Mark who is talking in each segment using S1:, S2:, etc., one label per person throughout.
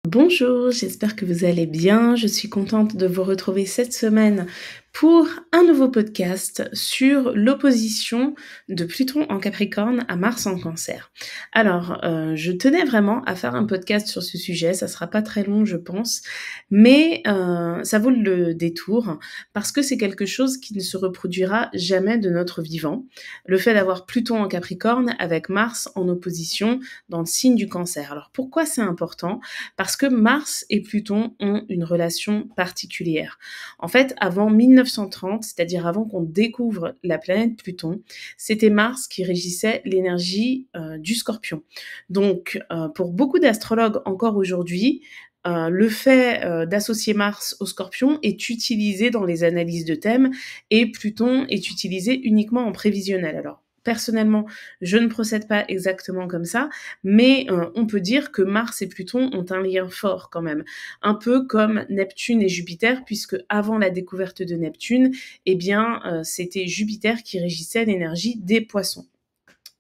S1: Bonjour, j'espère que vous allez bien. Je suis contente de vous retrouver cette semaine pour un nouveau podcast sur l'opposition de Pluton en Capricorne à Mars en Cancer. Alors, je tenais vraiment à faire un podcast sur ce sujet, ça sera pas très long je pense, mais ça vaut le détour parce que c'est quelque chose qui ne se reproduira jamais de notre vivant. Le fait d'avoir Pluton en Capricorne avec Mars en opposition dans le signe du Cancer. Alors pourquoi c'est important ? Parce que Mars et Pluton ont une relation particulière. En fait, avant 1930, c'est-à-dire avant qu'on découvre la planète Pluton, c'était Mars qui régissait l'énergie du Scorpion. Donc, pour beaucoup d'astrologues encore aujourd'hui, le fait d'associer Mars au Scorpion est utilisé dans les analyses de thèmes et Pluton est utilisé uniquement en prévisionnel. Alors, personnellement, je ne procède pas exactement comme ça, mais on peut dire que Mars et Pluton ont un lien fort quand même, un peu comme Neptune et Jupiter, puisque avant la découverte de Neptune, eh bien, c'était Jupiter qui régissait l'énergie des poissons.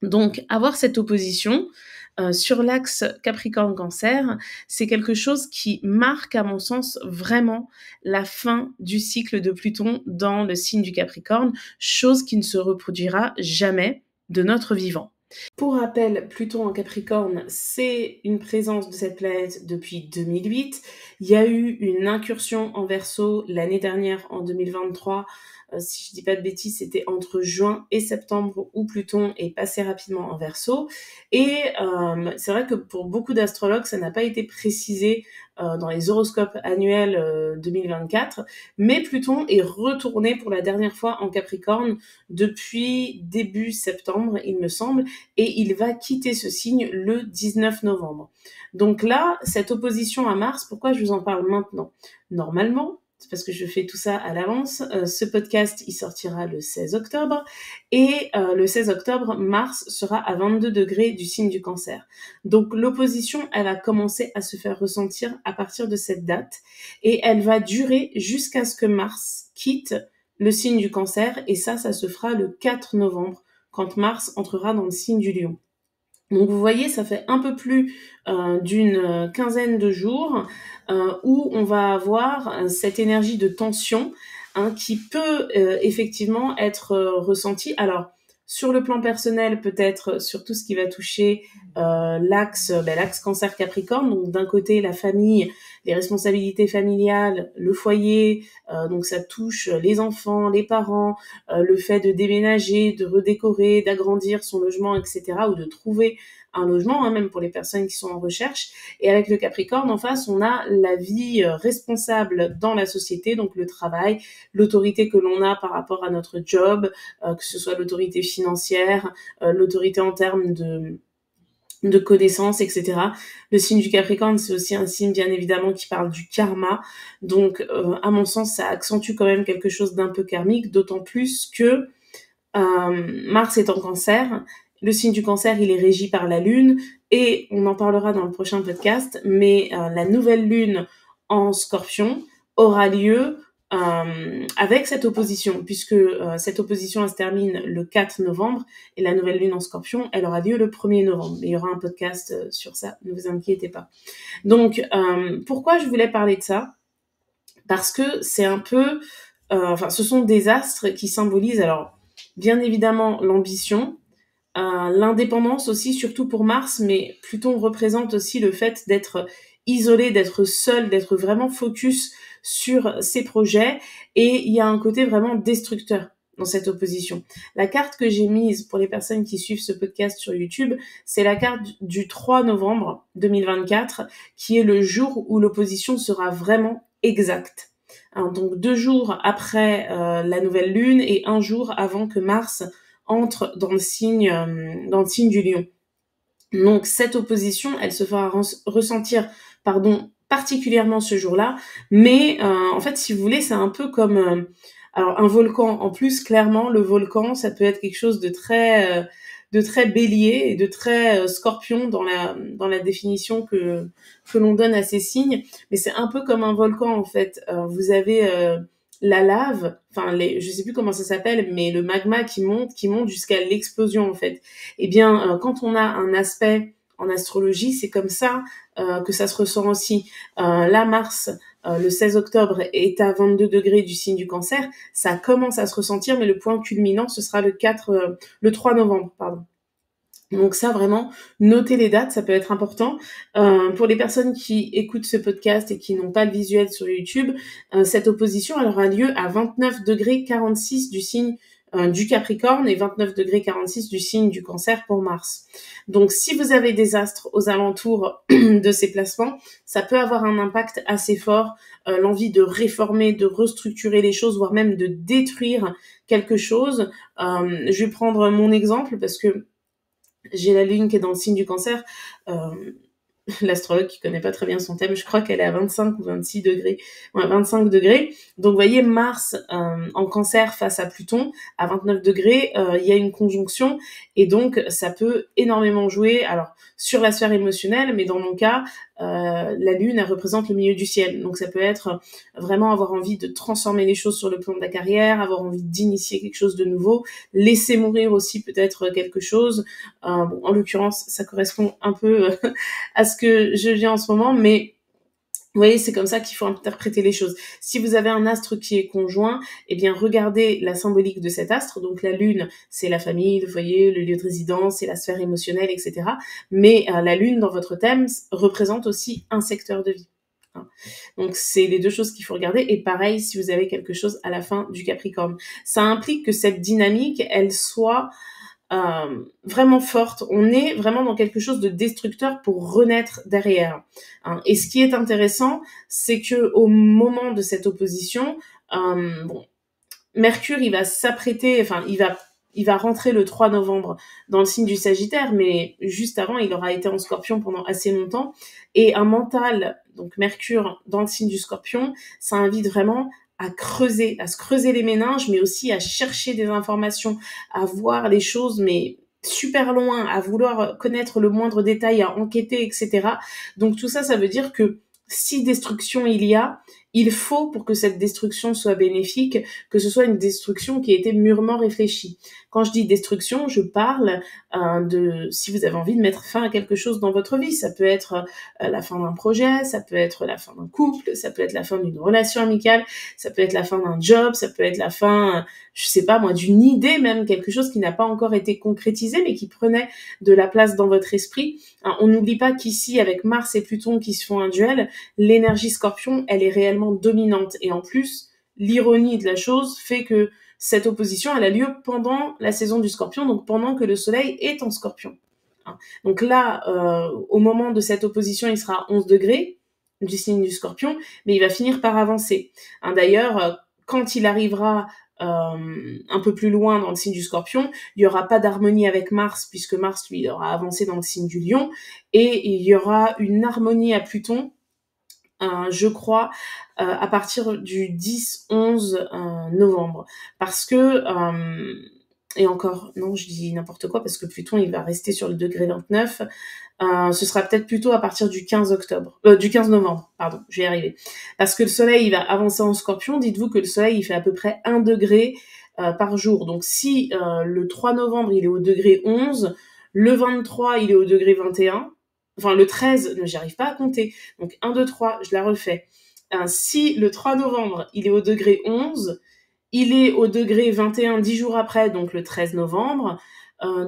S1: Donc, avoir cette opposition sur l'axe Capricorne-Cancer, c'est quelque chose qui marque, à mon sens, vraiment la fin du cycle de Pluton dans le signe du Capricorne, chose qui ne se reproduira jamais de notre vivant. Pour rappel, Pluton en Capricorne, c'est une présence de cette planète depuis 2008. Il y a eu une incursion en Verseau l'année dernière, en 2023. Si je dis pas de bêtises, c'était entre juin et septembre où Pluton est passé rapidement en Verseau. Et c'est vrai que pour beaucoup d'astrologues, ça n'a pas été précisé dans les horoscopes annuels 2024, mais Pluton est retourné pour la dernière fois en Capricorne depuis début septembre, il me semble, et il va quitter ce signe le 19 novembre. Donc là, cette opposition à Mars, pourquoi je vous en parle maintenant ? Normalement, c'est parce que je fais tout ça à l'avance, ce podcast, il sortira le 16 octobre, et le 16 octobre, Mars sera à 22 degrés du signe du Cancer. Donc l'opposition, elle va commencer à se faire ressentir à partir de cette date, et elle va durer jusqu'à ce que Mars quitte le signe du Cancer, et ça se fera le 4 novembre, quand Mars entrera dans le signe du Lion. Donc vous voyez, ça fait un peu plus d'une quinzaine de jours où on va avoir cette énergie de tension qui peut effectivement être ressentie. Alors, sur le plan personnel, peut-être sur tout ce qui va toucher l'axe Cancer-Capricorne, donc d'un côté la famille, les responsabilités familiales, le foyer, donc ça touche les enfants, les parents, le fait de déménager, de redécorer, d'agrandir son logement, etc., ou de trouver un logement, même pour les personnes qui sont en recherche. Et avec le Capricorne, en face, on a la vie responsable dans la société, donc le travail, l'autorité que l'on a par rapport à notre job, que ce soit l'autorité financière, l'autorité en termes de connaissances, etc. Le signe du Capricorne, c'est aussi un signe, bien évidemment, qui parle du karma. Donc, à mon sens, ça accentue quand même quelque chose d'un peu karmique, d'autant plus que Mars est en Cancer. Le signe du Cancer, il est régi par la Lune, et on en parlera dans le prochain podcast, mais la nouvelle Lune en Scorpion aura lieu avec cette opposition, puisque cette opposition, elle se termine le 4 novembre, et la nouvelle Lune en Scorpion, elle aura lieu le 1er novembre. Il y aura un podcast sur ça, ne vous inquiétez pas. Donc, pourquoi je voulais parler de ça ? Parce que c'est un peu... ce sont des astres qui symbolisent, alors, bien évidemment, l'ambition, l'indépendance aussi, surtout pour Mars, mais Pluton représente aussi le fait d'être isolé, d'être seul, d'être vraiment focus sur ses projets, et il y a un côté vraiment destructeur dans cette opposition. La carte que j'ai mise pour les personnes qui suivent ce podcast sur YouTube, c'est la carte du 3 novembre 2024, qui est le jour où l'opposition sera vraiment exacte. Donc 2 jours après la nouvelle lune et 1 jour avant que Mars entre dans le signe du Lion. Donc cette opposition, elle se fera ressentir, particulièrement ce jour-là, mais en fait, si vous voulez, c'est un peu comme alors un volcan. En plus, clairement, le volcan, ça peut être quelque chose de très bélier et de très scorpion dans la définition que l'on donne à ces signes, mais c'est un peu comme un volcan en fait. Vous avez la lave, je sais plus comment ça s'appelle, mais le magma qui monte jusqu'à l'explosion en fait. Eh bien, quand on a un aspect en astrologie, c'est comme ça que ça se ressent aussi. Là, Mars, le 16 octobre, est à 22 degrés du signe du Cancer. Ça commence à se ressentir, mais le point culminant, ce sera le 3 novembre, pardon. Donc ça, vraiment, notez les dates, ça peut être important. Pour les personnes qui écoutent ce podcast et qui n'ont pas le visuel sur YouTube, cette opposition, elle aura lieu à 29 degrés 46 du signe du Capricorne et 29 degrés 46 du signe du Cancer pour Mars. Donc si vous avez des astres aux alentours de ces placements, ça peut avoir un impact assez fort, l'envie de réformer, de restructurer les choses, voire même de détruire quelque chose. Je vais prendre mon exemple parce que j'ai la lune qui est dans le signe du Cancer. L'astrologue qui connaît pas très bien son thème, je crois qu'elle est à 25 ou 26 degrés, ouais, 25 degrés. Donc, vous voyez, Mars en Cancer face à Pluton, à 29 degrés, il y a une conjonction, et donc ça peut énormément jouer, alors, sur la sphère émotionnelle, mais dans mon cas, la Lune, elle représente le milieu du ciel. Donc, ça peut être vraiment avoir envie de transformer les choses sur le plan de la carrière, avoir envie d'initier quelque chose de nouveau, laisser mourir aussi peut-être quelque chose. Bon, en l'occurrence, ça correspond un peu à ce que je vis en ce moment, mais vous voyez, c'est comme ça qu'il faut interpréter les choses. Si vous avez un astre qui est conjoint, eh bien, regardez la symbolique de cet astre. Donc, la Lune, c'est la famille, le foyer, le lieu de résidence, c'est la sphère émotionnelle, etc. Mais la Lune, dans votre thème, représente aussi un secteur de vie. Donc, c'est les deux choses qu'il faut regarder. Et pareil, si vous avez quelque chose à la fin du Capricorne. Ça implique que cette dynamique, elle soit vraiment forte. On est vraiment dans quelque chose de destructeur pour renaître derrière. Et ce qui est intéressant, c'est que au moment de cette opposition, bon, Mercure, il va s'apprêter, enfin, il va rentrer le 3 novembre dans le signe du Sagittaire, mais juste avant, il aura été en Scorpion pendant assez longtemps. Et un mental, donc Mercure dans le signe du Scorpion, ça invite vraiment à se creuser les méninges, mais aussi à chercher des informations, à voir les choses, mais super loin, à vouloir connaître le moindre détail, à enquêter, etc. Donc tout ça, ça veut dire que si destruction il y a, il faut, pour que cette destruction soit bénéfique, que ce soit une destruction qui ait été mûrement réfléchie. Quand je dis destruction, je parle de si vous avez envie de mettre fin à quelque chose dans votre vie. Ça peut être la fin d'un projet, ça peut être la fin d'un couple, ça peut être la fin d'une relation amicale, ça peut être la fin d'un job, ça peut être la fin, je sais pas moi, d'une idée même, quelque chose qui n'a pas encore été concrétisé, mais qui prenait de la place dans votre esprit. On n'oublie pas qu'ici, avec Mars et Pluton qui se font un duel, l'énergie Scorpion, elle est réellement dominante. Et en plus, l'ironie de la chose fait que cette opposition, elle a lieu pendant la saison du Scorpion, donc pendant que le Soleil est en Scorpion. Donc là, au moment de cette opposition, il sera à 11 degrés du signe du Scorpion, mais il va finir par avancer. D'ailleurs, quand il arrivera un peu plus loin dans le signe du Scorpion, il y aura pas d'harmonie avec Mars, puisque Mars, lui, il aura avancé dans le signe du Lion, et il y aura une harmonie à Pluton, je crois, à partir du 10-11 novembre. Parce que, et encore, non, je dis n'importe quoi, parce que Pluton, il va rester sur le degré 29. Ce sera peut-être plutôt à partir du 15 novembre, pardon, je vais y arriver. Parce que le Soleil, il va avancer en Scorpion. Dites-vous que le Soleil, il fait à peu près 1 degré par jour. Donc, si le 3 novembre, il est au degré 11, le 23, il est au degré 21, enfin le 13, j'y arrive pas à compter. Donc 1, 2, 3, je la refais. Si le 3 novembre, il est au degré 11, il est au degré 21 10 jours après, donc le 13 novembre.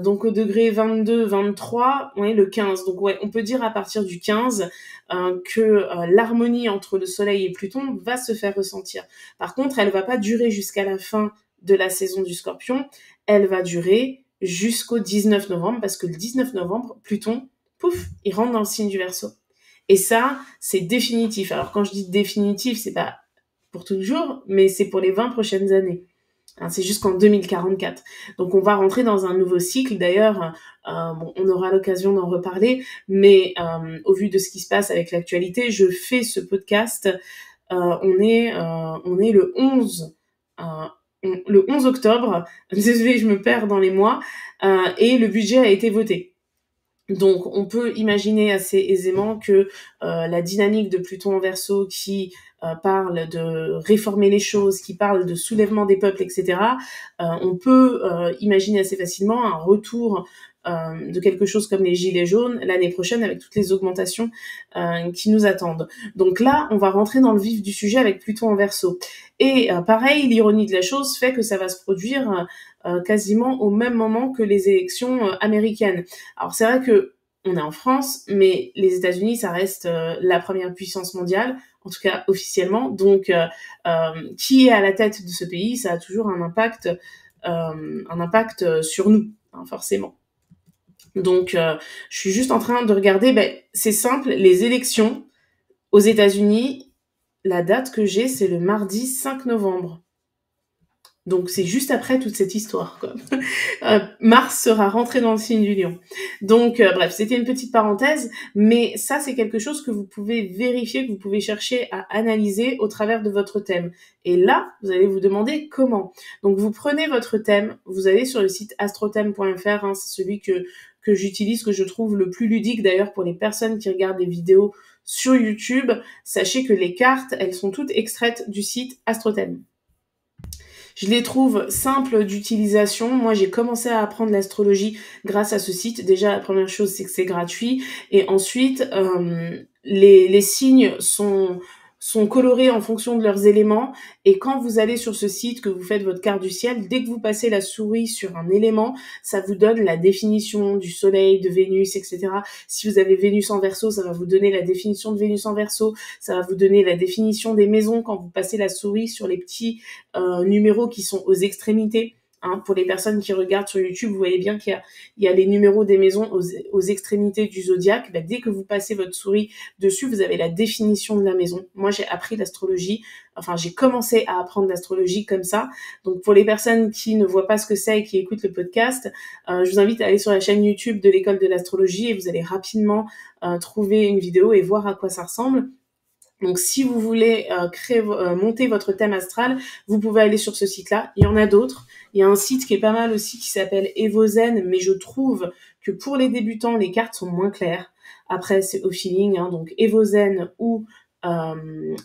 S1: Donc au degré 22, 23, ouais, le 15. Donc ouais, on peut dire à partir du 15 que l'harmonie entre le Soleil et Pluton va se faire ressentir. Par contre, elle va pas durer jusqu'à la fin de la saison du Scorpion. Elle va durer jusqu'au 19 novembre, parce que le 19 novembre, Pluton, pouf, il rentre dans le signe du Verseau. Et ça, c'est définitif. Alors quand je dis définitif, c'est pas pour toujours, mais c'est pour les 20 prochaines années. C'est jusqu'en 2044. Donc on va rentrer dans un nouveau cycle. D'ailleurs, bon, on aura l'occasion d'en reparler, mais au vu de ce qui se passe avec l'actualité, je fais ce podcast. On est le 11 octobre. Désolée, je me perds dans les mois. Et le budget a été voté. Donc, on peut imaginer assez aisément que la dynamique de Pluton en Verseau qui parle de réformer les choses, qui parle de soulèvement des peuples, etc., on peut imaginer assez facilement un retour de quelque chose comme les gilets jaunes l'année prochaine avec toutes les augmentations qui nous attendent. Donc là, on va rentrer dans le vif du sujet avec Pluton en Verseau. Et pareil, l'ironie de la chose fait que ça va se produire quasiment au même moment que les élections américaines. Alors c'est vrai que on est en France, mais les États-Unis, ça reste la première puissance mondiale, en tout cas officiellement. Donc, qui est à la tête de ce pays, ça a toujours un impact sur nous, hein, forcément. Donc, je suis juste en train de regarder, c'est simple, les élections aux États-Unis, la date que j'ai, c'est le mardi 5 novembre. Donc c'est juste après toute cette histoire, quoi. Mars sera rentré dans le signe du Lion. Donc bref, c'était une petite parenthèse, mais ça c'est quelque chose que vous pouvez vérifier, que vous pouvez chercher à analyser au travers de votre thème. Et là, vous allez vous demander comment. Donc vous prenez votre thème, vous allez sur le site astrothème.fr, hein, c'est celui que j'utilise, que je trouve le plus ludique d'ailleurs pour les personnes qui regardent des vidéos sur YouTube. Sachez que les cartes, elles sont toutes extraites du site Astrothème. Je les trouve simples d'utilisation. Moi, j'ai commencé à apprendre l'astrologie grâce à ce site. Déjà, la première chose, c'est que c'est gratuit. Et ensuite, les signes sont colorés en fonction de leurs éléments. Et quand vous allez sur ce site, que vous faites votre carte du ciel, dès que vous passez la souris sur un élément, ça vous donne la définition du soleil, de Vénus, etc. Si vous avez Vénus en Verseau, ça va vous donner la définition de Vénus en Verseau. Ça va vous donner la définition des maisons quand vous passez la souris sur les petits numéros qui sont aux extrémités. Hein, pour les personnes qui regardent sur YouTube, vous voyez bien qu'il y a les numéros des maisons aux extrémités du zodiaque. Dès que vous passez votre souris dessus, vous avez la définition de la maison. Moi, j'ai appris l'astrologie, j'ai commencé à apprendre l'astrologie comme ça. Donc, pour les personnes qui ne voient pas ce que c'est et qui écoutent le podcast, je vous invite à aller sur la chaîne YouTube de l'école de l'astrologie et vous allez rapidement trouver une vidéo et voir à quoi ça ressemble. Donc, si vous voulez monter votre thème astral, vous pouvez aller sur ce site-là. Il y en a d'autres. Il y a un site qui est pas mal aussi qui s'appelle Evozen, mais je trouve que pour les débutants, les cartes sont moins claires. Après, c'est au feeling, hein, donc Evozen ou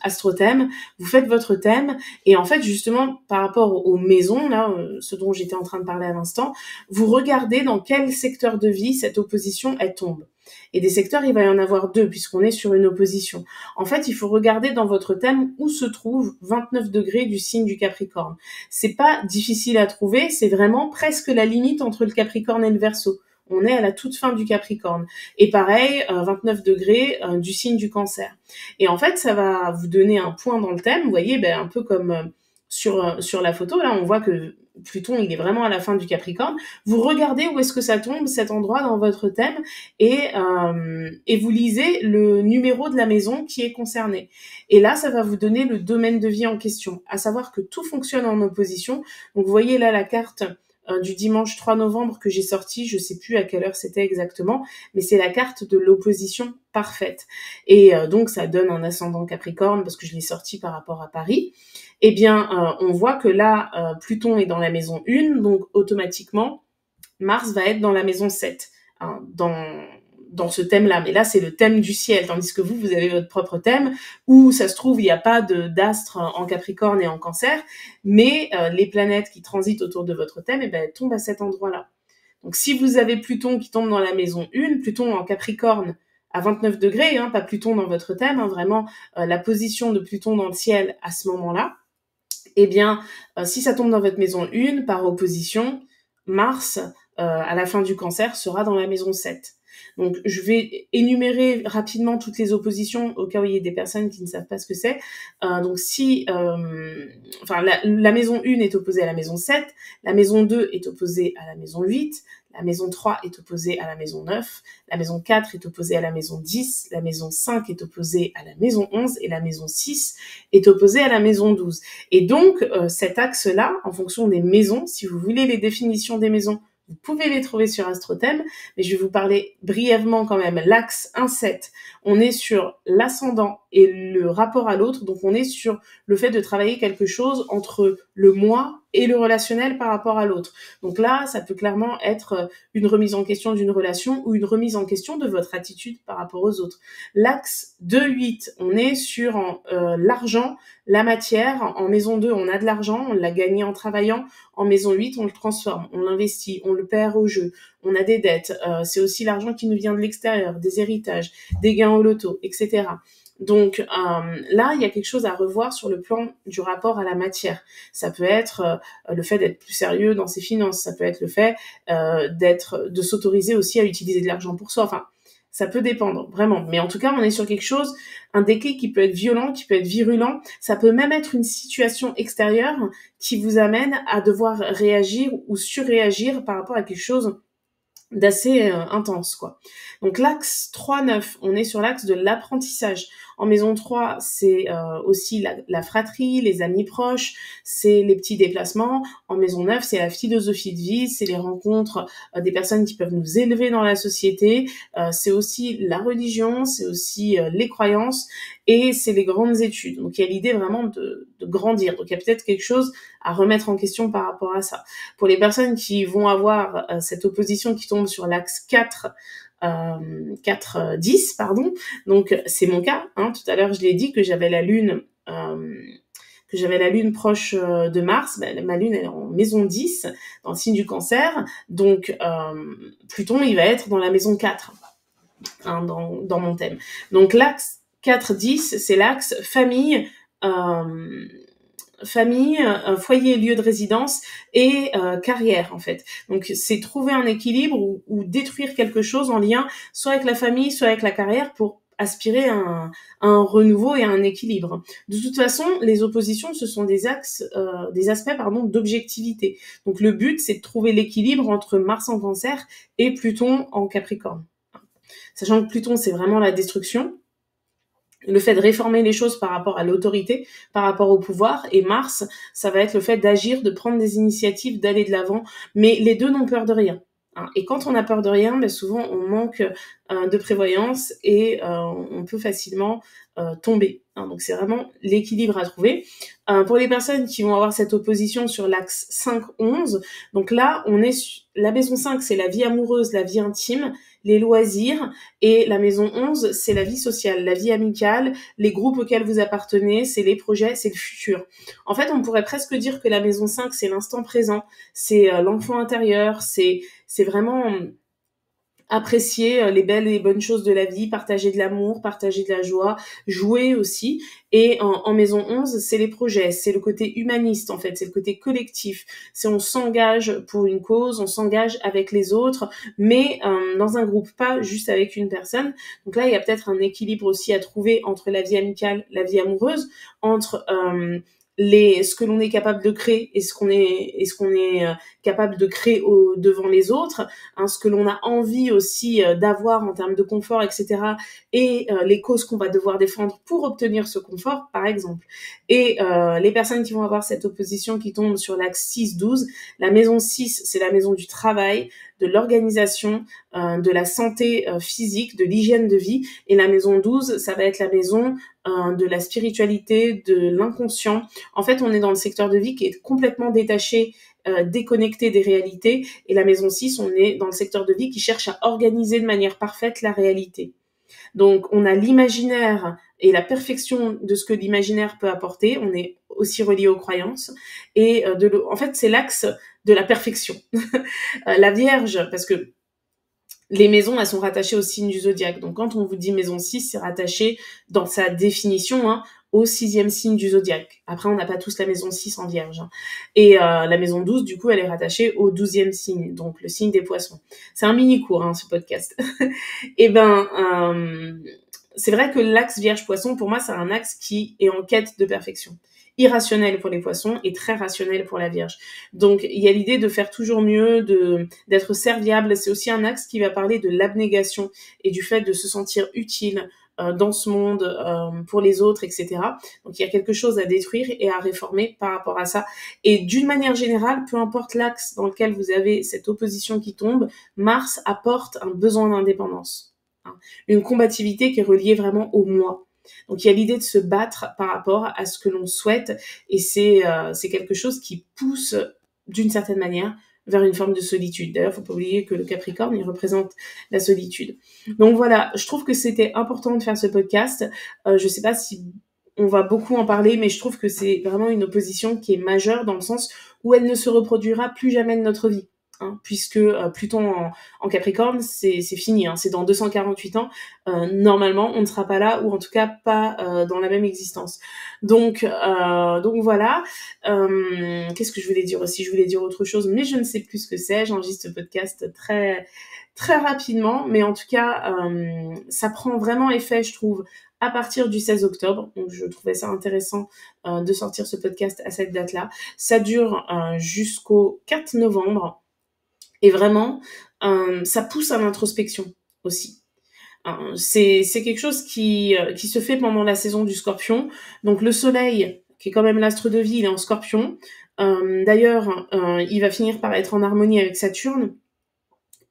S1: Astrothème. Vous faites votre thème et en fait, justement, par rapport aux maisons, là, ce dont j'étais en train de parler à l'instant, vous regardez dans quel secteur de vie cette opposition, elle tombe. Et des secteurs, il va y en avoir 2 puisqu'on est sur une opposition. En fait, il faut regarder dans votre thème où se trouve 29 degrés du signe du Capricorne. C'est pas difficile à trouver, c'est vraiment presque la limite entre le Capricorne et le Verseau. On est à la toute fin du Capricorne. Et pareil, 29 degrés du signe du Cancer. Et en fait, ça va vous donner un point dans le thème. Vous voyez, un peu comme sur la photo, là, on voit que Pluton, il est vraiment à la fin du Capricorne. Vous regardez où est-ce que ça tombe, cet endroit dans votre thème, et vous lisez le numéro de la maison qui est concernée. Et là, ça va vous donner le domaine de vie en question, à savoir que tout fonctionne en opposition. Donc, vous voyez là la carte du dimanche 3 novembre que j'ai sortie, je sais plus à quelle heure c'était exactement, mais c'est la carte de l'opposition parfaite. Et donc, ça donne un ascendant Capricorne, parce que je l'ai sortie par rapport à Paris. Eh bien, on voit que là, Pluton est dans la maison 1, donc automatiquement, Mars va être dans la maison 7, hein, dans ce thème-là. Mais là, c'est le thème du ciel, tandis que vous avez votre propre thème, où ça se trouve, il n'y a pas d'astres en Capricorne et en Cancer, mais les planètes qui transitent autour de votre thème, elles tombent à cet endroit-là. Donc, si vous avez Pluton qui tombe dans la maison 1, Pluton en Capricorne, à 29 degrés, hein, pas Pluton dans votre thème, hein, vraiment la position de Pluton dans le ciel à ce moment-là, eh bien, si ça tombe dans votre maison 1, par opposition, Mars, à la fin du Cancer, sera dans la maison 7. Donc, je vais énumérer rapidement toutes les oppositions au cas où il y ait des personnes qui ne savent pas ce que c'est. Donc, si, la maison 1 est opposée à la maison 7, la maison 2 est opposée à la maison 8, la maison 3 est opposée à la maison 9, la maison 4 est opposée à la maison 10, la maison 5 est opposée à la maison 11 et la maison 6 est opposée à la maison 12. Et donc, cet axe-là, en fonction des maisons, si vous voulez les définitions des maisons, vous pouvez les trouver sur Astrothème, mais je vais vous parler brièvement quand même. L'axe 1-7, on est sur l'ascendant et le rapport à l'autre, donc on est sur le fait de travailler quelque chose entre le moi et le relationnel par rapport à l'autre. Donc là, ça peut clairement être une remise en question d'une relation ou une remise en question de votre attitude par rapport aux autres. L'axe 2-8, on est sur l'argent, la matière. En maison 2, on a de l'argent, on l'a gagné en travaillant. En maison 8, on le transforme, on l'investit, on le perd au jeu, on a des dettes. C'est aussi l'argent qui nous vient de l'extérieur, des héritages, des gains au loto, etc. Donc là, il y a quelque chose à revoir sur le plan du rapport à la matière. Ça peut être le fait d'être plus sérieux dans ses finances, ça peut être le fait de s'autoriser aussi à utiliser de l'argent pour soi. Enfin, ça peut dépendre, vraiment. Mais en tout cas, on est sur quelque chose, un déclic qui peut être violent, qui peut être virulent. Ça peut même être une situation extérieure qui vous amène à devoir réagir ou surréagir par rapport à quelque chose d'assez intense, quoi. Donc l'axe 3-9, on est sur l'axe de l'apprentissage. En maison 3, c'est aussi la fratrie, les amis proches, c'est les petits déplacements. En maison 9, c'est la philosophie de vie, c'est les rencontres des personnes qui peuvent nous élever dans la société, c'est aussi la religion, c'est aussi les croyances et c'est les grandes études. Donc il y a l'idée vraiment de grandir. Donc il y a peut-être quelque chose à remettre en question par rapport à ça. Pour les personnes qui vont avoir cette opposition qui tombe sur l'axe 10, pardon. Donc c'est mon cas. Tout à l'heure je l'ai dit que j'avais la lune proche de Mars. Ma lune elle est en maison 10 dans le signe du Cancer. Donc Pluton il va être dans la maison 4 dans mon thème. Donc l'axe 4-10 c'est l'axe famille. Foyer, lieu de résidence et carrière en fait. Donc c'est trouver un équilibre ou détruire quelque chose en lien soit avec la famille, soit avec la carrière pour aspirer à un renouveau et à un équilibre. De toute façon, les oppositions, ce sont des aspects d'objectivité. Donc le but, c'est de trouver l'équilibre entre Mars en Cancer et Pluton en Capricorne. Sachant que Pluton, c'est vraiment la destruction, le fait de réformer les choses par rapport à l'autorité, par rapport au pouvoir, et Mars, ça va être le fait d'agir, de prendre des initiatives, d'aller de l'avant, mais les deux n'ont peur de rien. Et quand on a peur de rien, souvent on manque de prévoyance et on peut facilement tomber. Donc c'est vraiment l'équilibre à trouver. Pour les personnes qui vont avoir cette opposition sur l'axe 5-11, donc là on est la maison 5, c'est la vie amoureuse, la vie intime, les loisirs, et la maison 11, c'est la vie sociale, la vie amicale, les groupes auxquels vous appartenez, c'est les projets, c'est le futur. En fait, on pourrait presque dire que la maison 5, c'est l'instant présent, c'est l'enfant intérieur, c'est vraiment apprécier les belles et bonnes choses de la vie, partager de l'amour, partager de la joie, jouer aussi. Et en maison 11, c'est les projets, c'est le côté humaniste en fait, c'est le côté collectif. C'est on s'engage pour une cause, on s'engage avec les autres, mais dans un groupe, pas juste avec une personne. Donc là, il y a peut-être un équilibre aussi à trouver entre la vie amicale, la vie amoureuse, entre ce que l'on est capable de créer et ce qu'on est capable de créer devant les autres, ce que l'on a envie aussi d'avoir en termes de confort, etc. Et les causes qu'on va devoir défendre pour obtenir ce confort, par exemple. Et les personnes qui vont avoir cette opposition qui tombe sur l'axe 6-12, la maison 6, c'est la maison du travail, de l'organisation, de la santé physique, de l'hygiène de vie, et la maison 12, ça va être la maison de la spiritualité, de l'inconscient. En fait, on est dans le secteur de vie qui est complètement détaché, déconnecté des réalités, et la maison 6, on est dans le secteur de vie qui cherche à organiser de manière parfaite la réalité. Donc, on a l'imaginaire et la perfection de ce que l'imaginaire peut apporter. On est aussi relié aux croyances. Et en fait, c'est l'axe de la perfection. La Vierge, parce que les maisons, elles sont rattachées au signe du zodiaque. Donc, quand on vous dit maison 6, c'est rattaché dans sa définition au 6e signe du zodiaque. Après, on n'a pas tous la maison 6 en Vierge. Et la maison 12, du coup, elle est rattachée au 12e signe, donc le signe des poissons. C'est un mini-cours, ce podcast. Et c'est vrai que l'axe Vierge-Poisson, pour moi, c'est un axe qui est en quête de perfection. Irrationnel pour les poissons et très rationnel pour la Vierge. Donc, il y a l'idée de faire toujours mieux, d'être serviable. C'est aussi un axe qui va parler de l'abnégation et du fait de se sentir utile dans ce monde, pour les autres, etc. Donc, il y a quelque chose à détruire et à réformer par rapport à ça. Et d'une manière générale, peu importe l'axe dans lequel vous avez cette opposition qui tombe, Mars apporte un besoin d'indépendance. Une combativité qui est reliée vraiment au moi. Donc il y a l'idée de se battre par rapport à ce que l'on souhaite, et c'est quelque chose qui pousse d'une certaine manière vers une forme de solitude. D'ailleurs, faut pas oublier que le Capricorne, il représente la solitude. Donc voilà, je trouve que c'était important de faire ce podcast. Je sais pas si on va beaucoup en parler, mais je trouve que c'est vraiment une opposition qui est majeure dans le sens où elle ne se reproduira plus jamais de notre vie. Puisque Pluton en Capricorne, c'est fini, c'est dans 248 ans. Normalement, on ne sera pas là, ou en tout cas pas dans la même existence. Donc voilà. Qu'est-ce que je voulais dire aussi ? Je voulais dire autre chose, mais je ne sais plus ce que c'est. J'enregistre ce podcast très très rapidement, mais en tout cas, ça prend vraiment effet, je trouve, à partir du 16 octobre. Donc je trouvais ça intéressant de sortir ce podcast à cette date-là. Ça dure jusqu'au 4 novembre. Et vraiment, ça pousse à l'introspection aussi. C'est quelque chose qui se fait pendant la saison du Scorpion. Donc le Soleil, qui est quand même l'astre de vie, il est en Scorpion. D'ailleurs, il va finir par être en harmonie avec Saturne.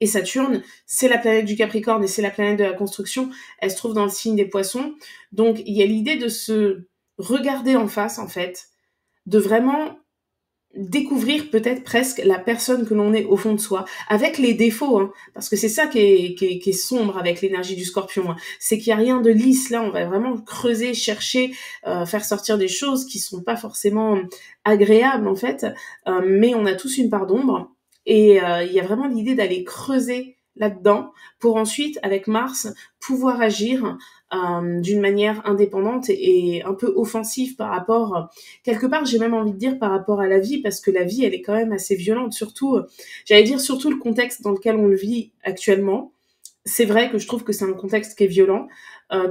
S1: Et Saturne, c'est la planète du Capricorne et c'est la planète de la construction. Elle se trouve dans le signe des Poissons. Donc il y a l'idée de se regarder en face, en fait, de vraiment découvrir peut-être presque la personne que l'on est au fond de soi, avec les défauts, parce que c'est ça qui est sombre avec l'énergie du Scorpion, c'est qu'il n'y a rien de lisse. Là, on va vraiment creuser, chercher, faire sortir des choses qui sont pas forcément agréables en fait, mais on a tous une part d'ombre, et il y a vraiment l'idée d'aller creuser là-dedans pour ensuite, avec Mars, pouvoir agir d'une manière indépendante et un peu offensive par rapport, quelque part, j'ai même envie de dire par rapport à la vie, parce que la vie, elle est quand même assez violente, surtout, j'allais dire surtout le contexte dans lequel on le vit actuellement. C'est vrai que je trouve que c'est un contexte qui est violent,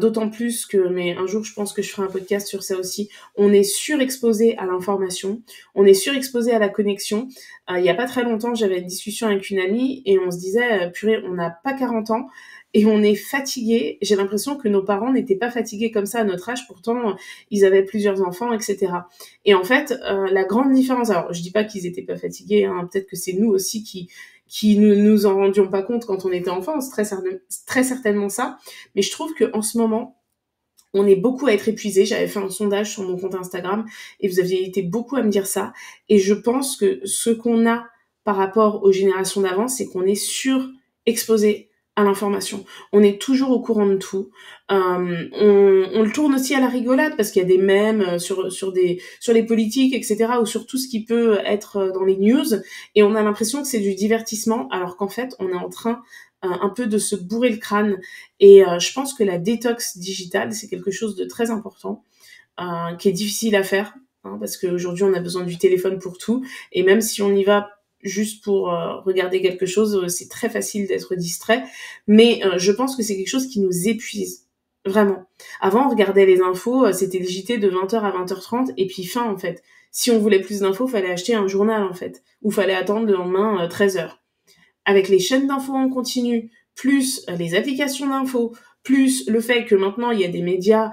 S1: d'autant plus que, mais un jour je pense que je ferai un podcast sur ça aussi, on est surexposé à l'information, on est surexposé à la connexion. Il y a pas très longtemps, j'avais une discussion avec une amie et on se disait, purée, on n'a pas 40 ans et on est fatigué. J'ai l'impression que nos parents n'étaient pas fatigués comme ça à notre âge, pourtant ils avaient plusieurs enfants, etc. Et en fait, la grande différence, alors je dis pas qu'ils étaient pas fatigués, peut-être que c'est nous aussi qui ne nous en rendions pas compte quand on était enfant, c'est très certainement ça, mais je trouve qu'en ce moment, on est beaucoup à être épuisé. J'avais fait un sondage sur mon compte Instagram et vous aviez été beaucoup à me dire ça, et je pense que ce qu'on a par rapport aux générations d'avant, c'est qu'on est surexposé à l'information. On est toujours au courant de tout. On le tourne aussi à la rigolade parce qu'il y a des mèmes sur les politiques, etc., ou sur tout ce qui peut être dans les news, et on a l'impression que c'est du divertissement, alors qu'en fait, on est en train un peu de se bourrer le crâne. Et je pense que la détox digitale, c'est quelque chose de très important, qui est difficile à faire, parce qu'aujourd'hui, on a besoin du téléphone pour tout, et même si on y va juste pour regarder quelque chose, c'est très facile d'être distrait, mais je pense que c'est quelque chose qui nous épuise, vraiment. Avant, on regardait les infos, c'était le JT de 20h à 20h30, et puis fin, en fait. Si on voulait plus d'infos, fallait acheter un journal, en fait, ou fallait attendre le lendemain 13h. Avec les chaînes d'infos en continu, plus les applications d'infos, plus le fait que maintenant il y a des médias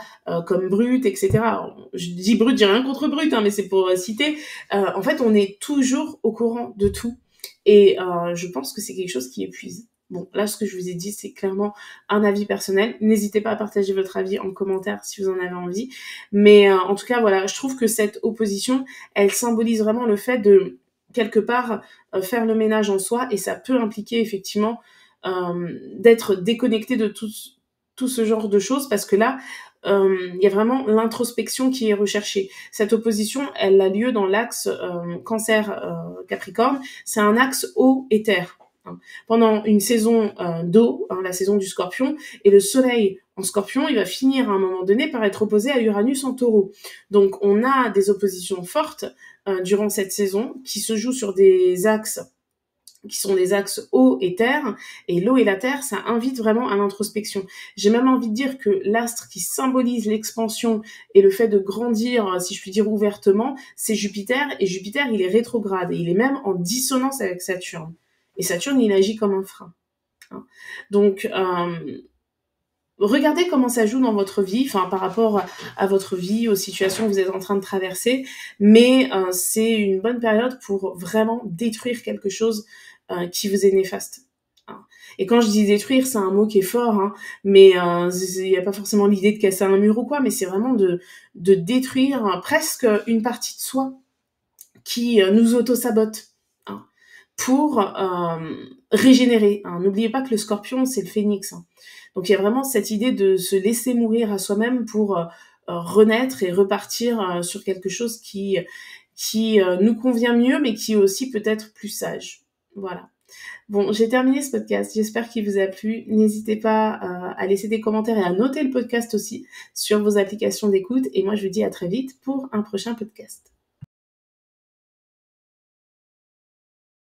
S1: comme Brut, etc. Alors, je dis Brut, j'ai rien contre Brut, mais c'est pour citer. En fait, on est toujours au courant de tout, et je pense que c'est quelque chose qui épuise. Bon, là, ce que je vous ai dit, c'est clairement un avis personnel. N'hésitez pas à partager votre avis en commentaire si vous en avez envie. Mais en tout cas, voilà, je trouve que cette opposition, elle symbolise vraiment le fait de, quelque part, faire le ménage en soi, et ça peut impliquer effectivement d'être déconnecté de tout ce genre de choses, parce que là, il y a vraiment l'introspection qui est recherchée. Cette opposition, elle a lieu dans l'axe Cancer-Capricorne, c'est un axe eau et terre. Pendant une saison d'eau, la saison du Scorpion, et le Soleil en Scorpion, il va finir à un moment donné par être opposé à Uranus en Taureau. Donc on a des oppositions fortes durant cette saison qui se jouent sur des axes qui sont des axes eau et terre, et l'eau et la terre, ça invite vraiment à l'introspection. J'ai même envie de dire que l'astre qui symbolise l'expansion et le fait de grandir, si je puis dire ouvertement, c'est Jupiter, et Jupiter, il est rétrograde, et il est même en dissonance avec Saturne. Et Saturne, il agit comme un frein. Donc, regardez comment ça joue dans votre vie, par rapport à votre vie, aux situations que vous êtes en train de traverser, mais c'est une bonne période pour vraiment détruire quelque chose qui vous est néfaste. Et quand je dis détruire, c'est un mot qui est fort, hein, mais il n'y a pas forcément l'idée de casser un mur ou quoi, mais c'est vraiment de détruire presque une partie de soi qui nous auto-sabote, hein, pour régénérer, hein. N'oubliez pas que le scorpion, c'est le phénix, hein. Donc il y a vraiment cette idée de se laisser mourir à soi-même pour renaître et repartir sur quelque chose qui nous convient mieux, mais qui est aussi peut-être plus sage. Voilà. Bon, j'ai terminé ce podcast. J'espère qu'il vous a plu. N'hésitez pas à laisser des commentaires et à noter le podcast aussi sur vos applications d'écoute. Et moi, je vous dis à très vite pour un prochain podcast.